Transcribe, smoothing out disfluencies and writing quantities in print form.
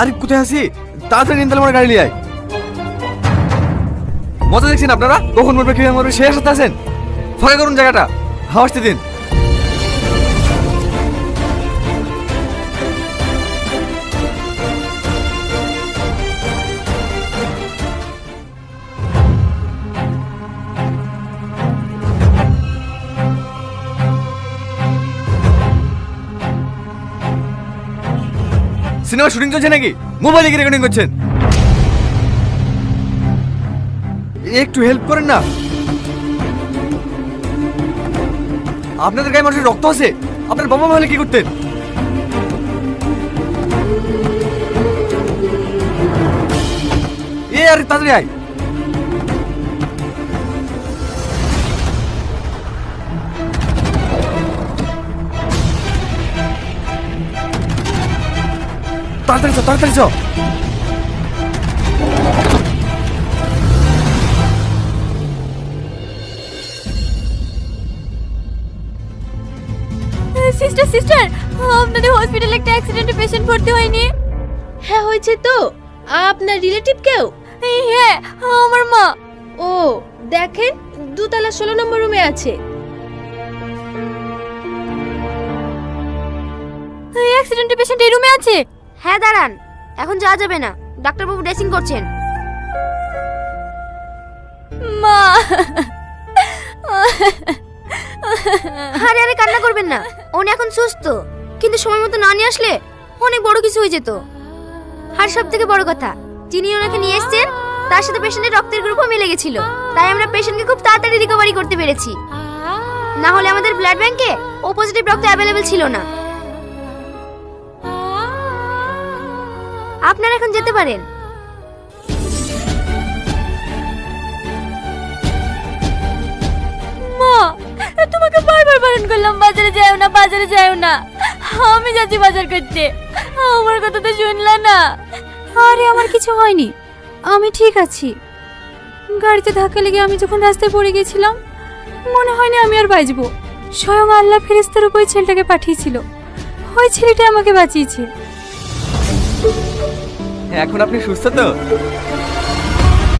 আরে কোথায় আছি? তাড়াতাড়ি নিন তাহলে আমার গাড়ি নিয়ে আয়। মজা দেখছেন আপনারা? কখন মরবে কিভাবে মরবে সেই সাথে আছেন। ফাঁকা করুন জায়গাটা, হাওয়া আসতে দিন। সিনেমা শুটিং চলছে নাকি? মোবাইলে কি রেকর্ডিং করছেন? একটু হেল্প করেন না। আপনাদের গায়ে মানুষের রক্ত আছে। আপনার বাবা মা হলে কি করতেন? আরে তাড়াতাড়ি আয়। তাড়াতাড়ি চ, তাড়াতাড়ি চ। সিস্টার সিস্টার, আপনাদের হসপিটালে একটা অ্যাক্সিডেন্টে পেশেন্ট ভর্তি হয়নি? হ্যাঁ হয়েছে তো। আপনার রিলেটিভ কেউ? হ্যাঁ, আমার মা। ও দেখেন, 2 তলা 16 নম্বর রুমে আছে। অ্যাক্সিডেন্টে পেশেন্ট এই রুমে আছে? হ্যাঁ দাঁড়ান, এখন যাওয়া যাবে না, ডাক্তারবাবু ড্রেসিং করছেন। মা, আরে আরে কান্না করবেন না, উনি এখন সুস্থ, কিন্তু সময় মতো না নিয়ে আসলে অনেক বড় কিছু হয়ে যেত। আর সব থেকে বড় কথা, যিনি ওনাকে নিয়ে এসেছেন তার সাথে পেশেন্টের রক্তের গ্রুপও মিলে গেছিল, তাই আমরা পেশেন্টকে খুব তাড়াতাড়ি রিকভারি করতে পেরেছি। না হলে আমাদের ব্লাড ব্যাংকে ও পজিটিভ রক্ত অ্যাভেলেবেল ছিল না। আপনারা এখন যেতে পারেন। মা, তোমাকে বারবার বারণ করলাম বাজারে যাও না, বাজারে যাও না। আমি যাচ্ছি বাজার করতে, আমার কথা তো শুনলা না। আরে আমার কিছু হয়নি, আমি ঠিক আছি। গাড়িতে ধাক্কা লেগে আমি যখন রাস্তায় পড়ে গেছিলাম, মনে হয়নি আমি আর বাঁচবো। স্বয়ং আল্লাহ ফেরেশতার উপর ছেলেটাকে পাঠিয়েছিল, ওই ছেলেটা আমাকে বাঁচিয়েছে। এখন আপনি সুস্থ তো?